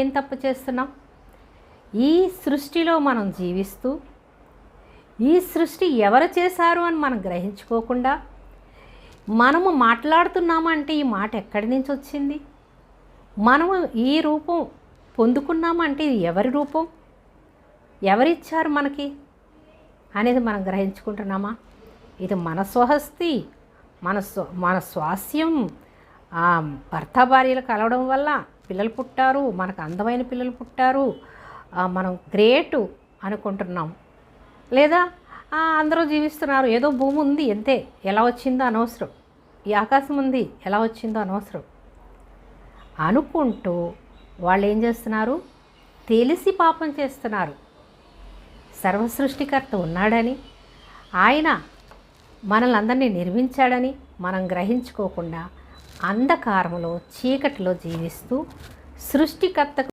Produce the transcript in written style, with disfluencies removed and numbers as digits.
ఏం తప్పు చేస్తున్నాం? ఈ సృష్టిలో మనం జీవిస్తూ ఈ సృష్టి ఎవరు చేశారు అని మనం గ్రహించుకోకుండా మనము మాట్లాడుతున్నామంటే ఈ మాట ఎక్కడి నుంచి వచ్చింది? మనము ఈ రూపం పొందుకున్నామంటే ఇది ఎవరి రూపం, ఎవరిచ్చారు మనకి అనేది మనం గ్రహించుకుంటున్నామా? ఇది మన స్వహస్తి, మన స్వాస్యం. భర్త భార్యలు కలవడం వల్ల పిల్లలు పుట్టారు, మనకు అందమైన పిల్లలు పుట్టారు, మనం గ్రేటు అనుకుంటున్నాం. లేదా అందరూ జీవిస్తున్నారు, ఏదో భూమి ఉంది అంతే, ఎలా వచ్చిందో అనవసరం, ఈ ఆకాశం ఉంది ఎలా వచ్చిందో అనవసరం అనుకుంటూ వాళ్ళు ఏం చేస్తున్నారు? తెలిసి పాపం చేస్తున్నారు. సర్వసృష్టికర్త ఉన్నాడని, ఆయన మనల్ని అందరినీ నిర్మించాడని మనం గ్రహించుకోకుండా అంధకారంలో చీకటిలో జీవిస్తూ సృష్టికర్తకు